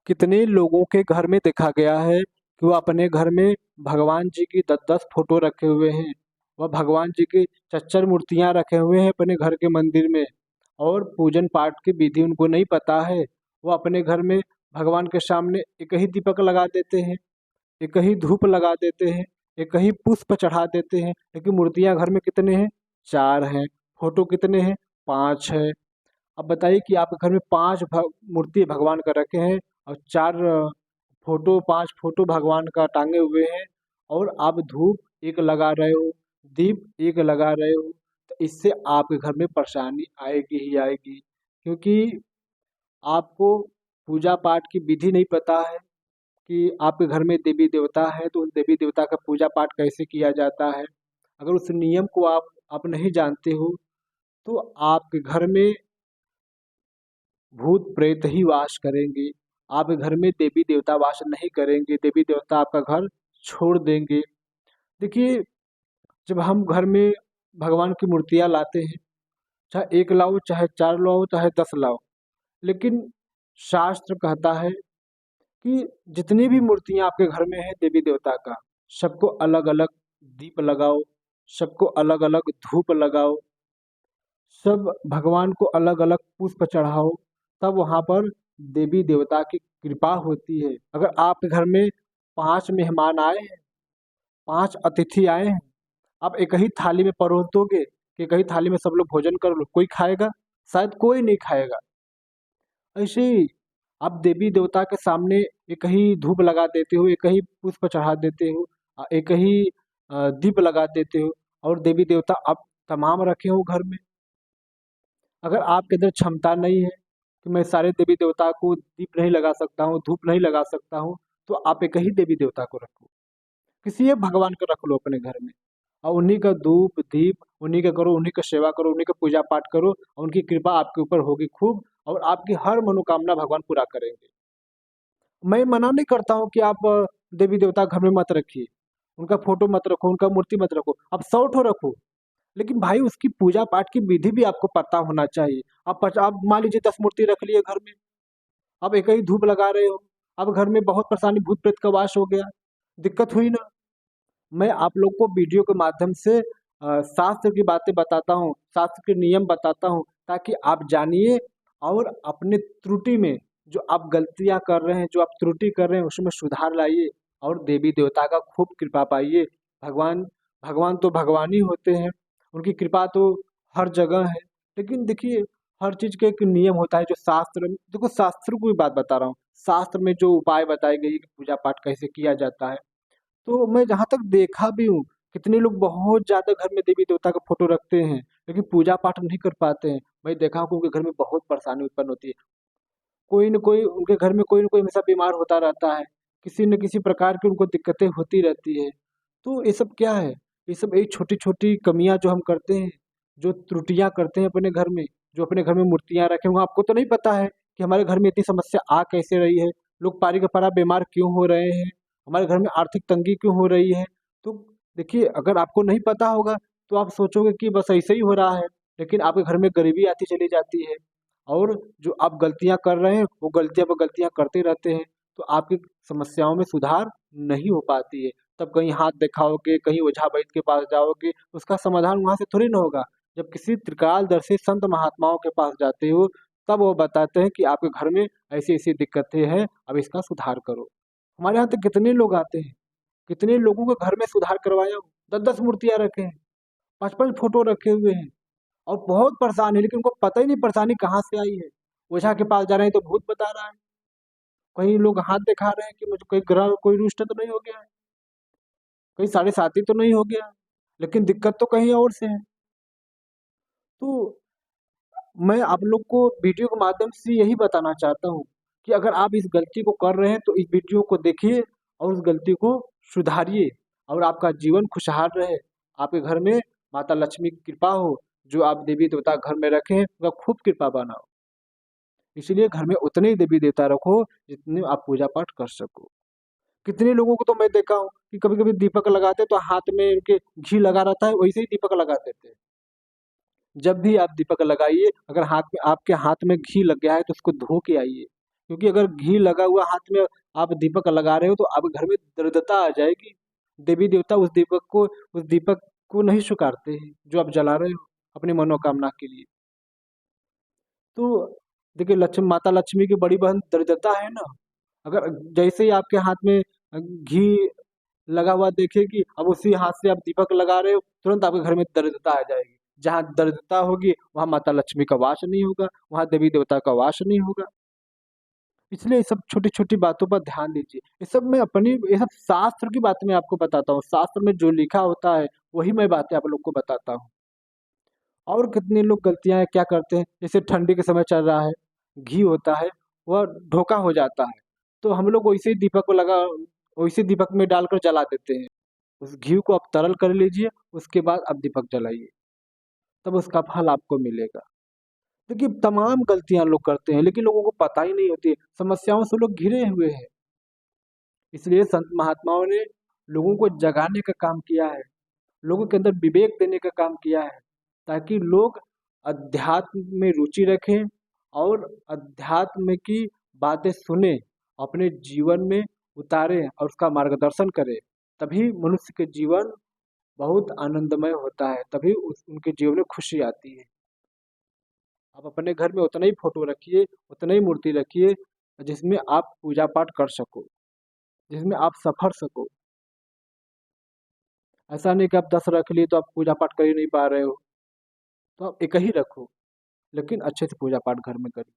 कितने लोगों के घर में देखा गया है कि वो अपने घर में भगवान जी की 10-10 फोटो रखे हुए हैं। वह भगवान जी की चच्चर मूर्तियां रखे हुए हैं अपने घर के मंदिर में, और पूजन पाठ की विधि उनको नहीं पता है। वो अपने घर में भगवान के सामने एक ही दीपक लगा देते हैं, एक ही धूप लगा देते हैं, एक ही पुष्प चढ़ा देते हैं, लेकिन मूर्तियां घर में कितने हैं? 4 हैं। फोटो कितने हैं? 5 है। अब बताइए कि आपके घर में मूर्ति भगवान का रखे हैं और 4 फोटो 5 फोटो भगवान का टांगे हुए हैं, और आप धूप एक लगा रहे हो, दीप एक लगा रहे हो, तो इससे आपके घर में परेशानी आएगी ही आएगी। क्योंकि आपको पूजा पाठ की विधि नहीं पता है कि आपके घर में देवी देवता है तो उस देवी देवता का पूजा पाठ कैसे किया जाता है। अगर उस नियम को आप नहीं जानते हो, तो आपके घर में भूत प्रेत ही वास करेंगे। आपके घर में देवी देवता वास नहीं करेंगे, देवी देवता आपका घर छोड़ देंगे। देखिए, जब हम घर में भगवान की मूर्तियाँ लाते हैं, चाहे 1 लाओ, चाहे 4 लाओ, चाहे 10 लाओ, लेकिन शास्त्र कहता है कि जितनी भी मूर्तियाँ आपके घर में है देवी देवता का, सबको अलग-अलग दीप लगाओ, सबको अलग-अलग धूप लगाओ, सब भगवान को अलग-अलग पुष्प चढ़ाओ, तब वहाँ पर देवी देवता की कृपा होती है। अगर आपके घर में 5 मेहमान आए हैं, 5 अतिथि आए हैं, आप एक ही थाली में परोस दोगे कि एक ही थाली में सब लोग भोजन कर लो, कोई खाएगा? शायद कोई नहीं खाएगा। ऐसे ही आप देवी देवता के सामने एक ही धूप लगा देते हो, एक ही पुष्प चढ़ा देते हो, एक ही दीप लगा देते हो, और देवी देवता आप तमाम रखे हो घर में। अगर आपके अंदर क्षमता नहीं है कि मैं सारे देवी देवता को दीप नहीं लगा सकता हूँ, धूप नहीं लगा सकता हूँ, तो आप एक ही देवी देवता को रखो। किसी एक भगवान को रख लो अपने घर में, और उन्हीं का धूप दीप उन्हीं का करो, उन्हीं का सेवा करो, उन्हीं का पूजा पाठ करो, और उनकी कृपा आपके ऊपर होगी खूब, और आपकी हर मनोकामना भगवान पूरा करेंगे। मैं मना नहीं करता हूँ कि आप देवी देवता घर में मत रखिए, उनका फोटो मत रखो, उनका मूर्ति मत रखो, आप 100 ठो रखो, लेकिन भाई उसकी पूजा पाठ की विधि भी आपको पता होना चाहिए। आप मान लीजिए 10 मूर्ति रख लिए घर में, आप एक ही धूप लगा रहे हो, अब घर में बहुत परेशानी, भूत प्रेत का वास हो गया, दिक्कत हुई ना। मैं आप लोग को वीडियो के माध्यम से शास्त्र की बातें बताता हूँ, शास्त्र के नियम बताता हूँ, ताकि आप जानिए, और अपने त्रुटि में जो आप गलतियाँ कर रहे हैं, जो आप त्रुटि कर रहे हैं, उसमें सुधार लाइए, और देवी देवता का खूब कृपा पाइए। भगवान भगवान तो भगवान ही होते हैं, उनकी कृपा तो हर जगह है। लेकिन देखिए, हर चीज़ का एक नियम होता है, जो शास्त्र में देखो, शास्त्र की बात बता रहा हूँ, शास्त्र में जो उपाय बताए गए कि पूजा पाठ कैसे किया जाता है, तो मैं जहाँ तक देखा भी हूँ, कितने लोग बहुत ज़्यादा घर में देवी देवता का फोटो रखते हैं, लेकिन पूजा पाठ नहीं कर पाते हैं। मैं देखा हूँ कि उनके घर में बहुत परेशानी उत्पन्न होती है। कोई न कोई उनके घर में, कोई न कोई हमेशा बीमार होता रहता है, किसी न किसी प्रकार की उनको दिक्कतें होती रहती है। तो ये सब क्या है? ये सब एक छोटी-छोटी कमियाँ जो हम करते हैं, जो त्रुटियाँ करते हैं अपने घर में, जो अपने घर में मूर्तियाँ रखे हुए हैं, आपको तो नहीं पता है कि हमारे घर में इतनी समस्या आ कैसे रही है, लोग पारी का पारा बीमार क्यों हो रहे हैं, हमारे घर में आर्थिक तंगी क्यों हो रही है। तो देखिए, अगर आपको नहीं पता होगा, तो आप सोचोगे कि बस ऐसे ही हो रहा है, लेकिन आपके घर में गरीबी आती चली जाती है, और जो आप गलतियाँ कर रहे हैं, वो गलतियाँ पे गलतियाँ करते रहते हैं, तो आपकी समस्याओं में सुधार नहीं हो पाती है। तब कहीं हाथ दिखाओगे, कहीं ओझा वैद्य के पास जाओगे, उसका समाधान वहाँ से थोड़ी ना होगा। जब किसी त्रिकालदर्शी संत महात्माओं के पास जाते हो, तब वो बताते हैं कि आपके घर में ऐसी-ऐसी दिक्कतें हैं, अब इसका सुधार करो। हमारे यहाँ तो कितने लोग आते हैं, कितने लोगों के घर में सुधार करवाया हूँ, 10-10 मूर्तियाँ रखे हैं, 5-5 फोटो रखे हुए हैं, और बहुत परेशान है, लेकिन उनको पता ही नहीं परेशानी कहाँ से आई है। ओझा के पास जा रहे हैं तो भूत बता रहा है, कहीं लोग हाथ दिखा रहे हैं कि मुझे कोई ग्रह कोई रुष्ट तो नहीं हो गया है, कहीं साढ़े साती तो नहीं हो गया है, लेकिन दिक्कत तो कहीं और से है। तो मैं आप लोग को वीडियो के माध्यम से यही बताना चाहता हूँ कि अगर आप इस गलती को कर रहे हैं, तो इस वीडियो को देखिए और उस गलती को सुधारिए, और आपका जीवन खुशहाल रहे। आपके घर में माता लक्ष्मी की कृपा हो, जो आप देवी देवता घर में रखे हैं, उनका खूब कृपा बना हो। इसलिए घर में उतने ही देवी देवता रखो जितने आप पूजा पाठ कर सको। कितने लोगों को तो मैं देखा हूँ कि कभी-कभी दीपक लगाते हैं तो हाथ में उनके घी लगा रहता है, वैसे ही दीपक लगा देते हैं। जब भी आप दीपक लगाइए, अगर हाथ में आपके हाथ में घी लग गया है तो उसको धो के आइए, क्योंकि अगर घी लगा हुआ हाथ में आप दीपक लगा रहे हो तो आप घर में दरिद्रता आ जाएगी। देवी देवता उस दीपक को नहीं स्वीकारते हैं जो आप जला रहे हो अपनी मनोकामना के लिए। तो देखिए, लक्ष्मी माता लक्ष्मी की बड़ी बहन दरिद्रता है ना। अगर जैसे ही आपके हाथ में घी लगा हुआ देखेगी, अब उसी हाथ से आप दीपक लगा रहे हो, तुरंत आपके घर में दरिद्रता आ जाएगी। जहाँ दरिद्रता होगी वहाँ माता लक्ष्मी का वास नहीं होगा, वहाँ देवी देवता का वास नहीं होगा। इसलिए ये सब छोटी छोटी बातों पर ध्यान दीजिए। ये सब शास्त्र की बात मैं आपको बताता हूँ। शास्त्र में जो लिखा होता है वही मैं बातें आप लोग को बताता हूँ। और कितने लोग गलतियां क्या करते हैं, जैसे ठंडी के समय चल रहा है, घी होता है, वह ढोका हो जाता है, तो हम लोग वैसे दीपक में डालकर जला देते हैं। उस घी को आप तरल कर लीजिए, उसके बाद आप दीपक जलाइए, तब उसका फल आपको मिलेगा। देखिए, तमाम गलतियां लोग करते हैं लेकिन लोगों को पता ही नहीं होती, समस्याओं से लोग घिरे हुए हैं। इसलिए संत महात्माओं ने लोगों को जगाने का काम किया है, लोगों के अंदर विवेक देने का काम किया है, ताकि लोग अध्यात्म में रुचि रखें और अध्यात्म की बातें सुने, अपने जीवन में उतारें और उसका मार्गदर्शन करें। तभी मनुष्य के जीवन बहुत आनंदमय होता है, तभी उनके जीवन में खुशी आती है। आप अपने घर में उतना ही फोटो रखिए, उतना ही मूर्ति रखिए जिसमें आप पूजा पाठ कर सको, जिसमें आप सफर सको। ऐसा नहीं कि आप 10 रख लिए तो आप पूजा पाठ कर ही नहीं पा रहे हो। तो आप एक ही रखो, लेकिन अच्छे से पूजा पाठ घर में करिए।